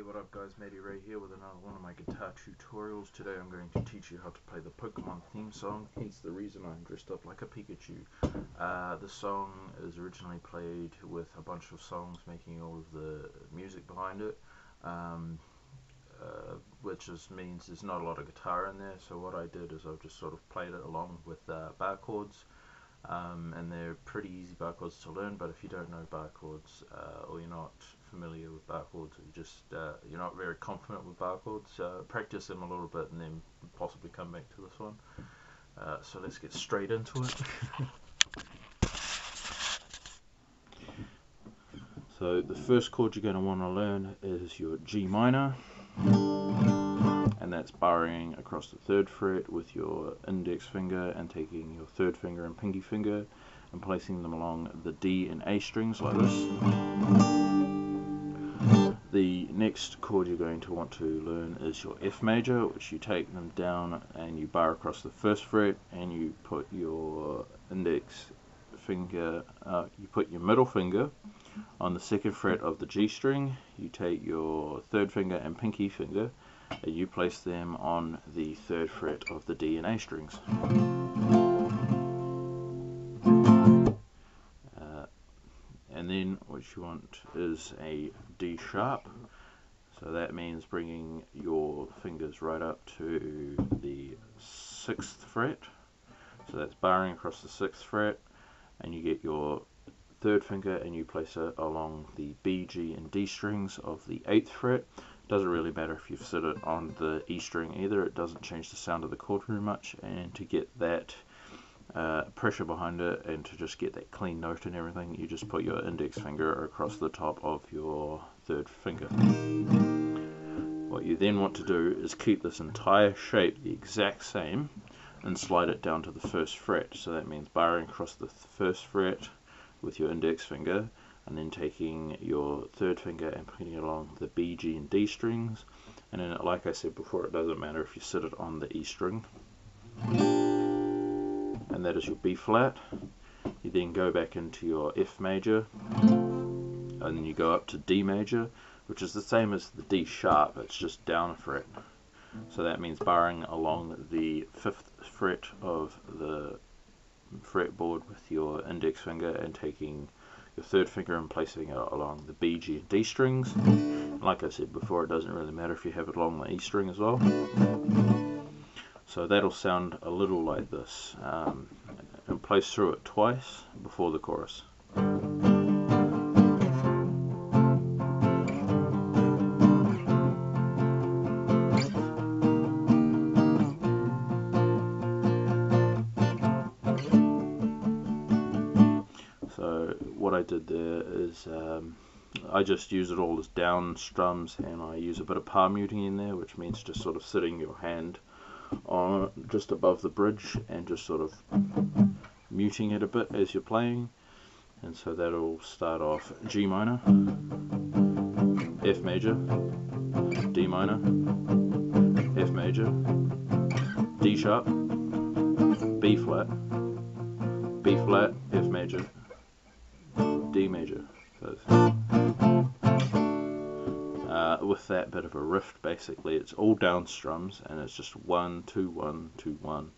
What up guys, Matey Ray here with another one of my guitar tutorials. Today I'm going to teach you how to play the Pokemon theme song, hence the reason I'm dressed up like a Pikachu. The song is originally played with a bunch of songs making all of the music behind it, which means there's not a lot of guitar in there, so what I did is I've just sort of played it along with bar chords. And they're pretty easy bar chords to learn, but if you don't know bar chords, or you're not familiar with bar chords, or you're not very confident with bar chords, practice them a little bit and then possibly come back to this one. So let's get straight into it. So the first chord you're going to want to learn is your G minor, and that's barring across the 3rd fret with your index finger and taking your 3rd finger and pinky finger and placing them along the D and A strings like this. The next chord you're going to want to learn is your F major, which you take them down and you bar across the 1st fret and you put your index finger, you put your middle finger on the 2nd fret of the G string. You take your 3rd finger and pinky finger and you place them on the 3rd fret of the D and A strings. And then what you want is a D sharp, so that means bringing your fingers right up to the 6th fret, so that's barring across the 6th fret, and you get your 3rd finger and you place it along the B, G and D strings of the 8th fret. Doesn't really matter if you've set it on the E string either, it doesn't change the sound of the chord very much, and to get that pressure behind it and to just get that clean note and everything, you just put your index finger across the top of your 3rd finger. What you then want to do is keep this entire shape the exact same and slide it down to the 1st fret, so that means barring across the 1st fret with your index finger and then taking your 3rd finger and putting it along the B, G and D strings, and then, like I said before, it doesn't matter if you sit it on the E string, and that is your B flat. You then go back into your F major and then you go up to D major, which is the same as the D sharp, it's just down a fret, so that means barring along the 5th fret of the fretboard with your index finger and taking your 3rd finger and placing it along the B, G and D strings. Like I said before, it doesn't really matter if you have it along the E string as well. So that'll sound a little like this, and place through it twice before the chorus. So what I did there is I just use it all as down strums, and I use a bit of palm muting in there, which means just sort of sitting your hand on just above the bridge and just sort of muting it a bit as you're playing. And so that'll start off G minor, F major, D minor, F major, D sharp, B flat, F major, D major. So with that bit of a riff, basically it's all down strums, and it's just 1 2 1 2 1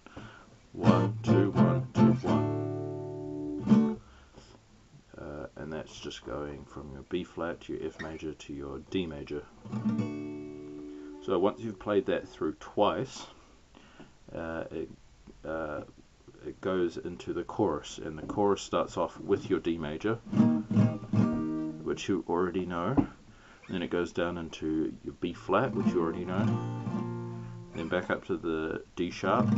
1 2 1 2 1, and that's just going from your B flat to your F major to your D major. So once you've played that through twice, it goes into the chorus, and the chorus starts off with your D major, which you already know. Then it goes down into your B flat, which you already know, then back up to the D sharp,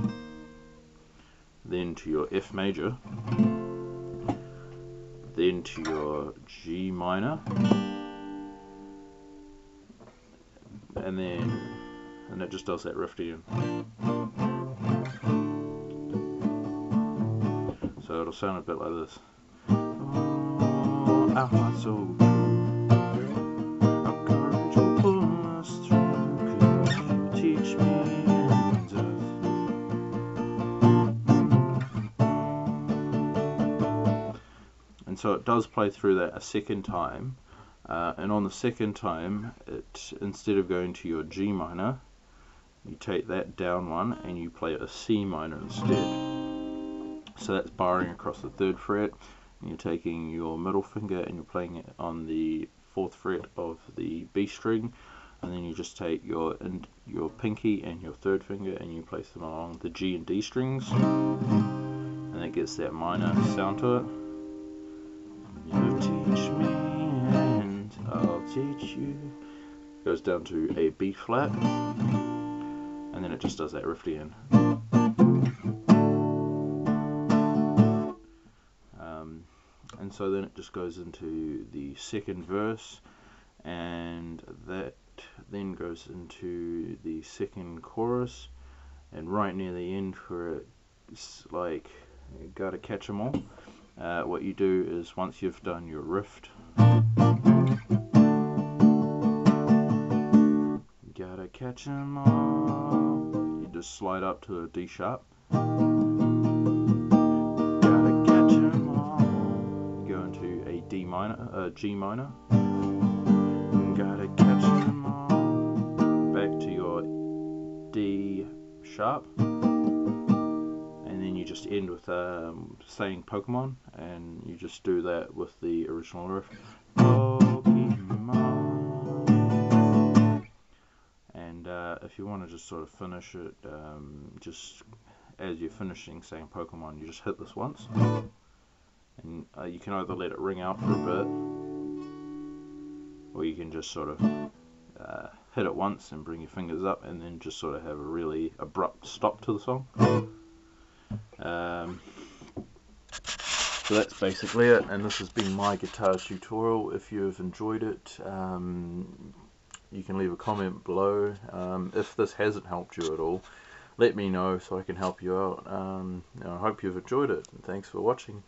then to your F major, then to your G minor, and it just does that riff again. So it'll sound a bit like this. Oh, our hearts so true. And so it does play through that a second time, and on the second time, instead of going to your G minor, you take that down one and you play a C minor instead. So that's barring across the 3rd fret, and you're taking your middle finger and you're playing it on the 4th fret of the B string, and then you just take your pinky and your 3rd finger and you place them along the G and D strings, and that gets that minor sound to it. You teach me and I'll teach you. Goes down to a B flat, and then it just does that riff again. And so then it just goes into the 2nd verse, and that then goes into the 2nd chorus, and right near the end where it's like you gotta catch 'em all, what you do is once you've done your riff, gotta catch 'em all, you just slide up to a D sharp, gotta catch 'em all, you go into a D minor, G minor, gotta catch 'em all, back to your D sharp, and then you just end with saying Pokemon, and you just do that with the original riff. Pokemon. And if you want to just sort of finish it, just as you're finishing saying Pokemon, you just hit this once, and you can either let it ring out for a bit, or you can just sort of hit it once and bring your fingers up, and then just sort of have a really abrupt stop to the song. So that's basically it, and this has been my guitar tutorial. If you've enjoyed it, you can leave a comment below. If this hasn't helped you at all, let me know so I can help you out. I hope you've enjoyed it, and thanks for watching.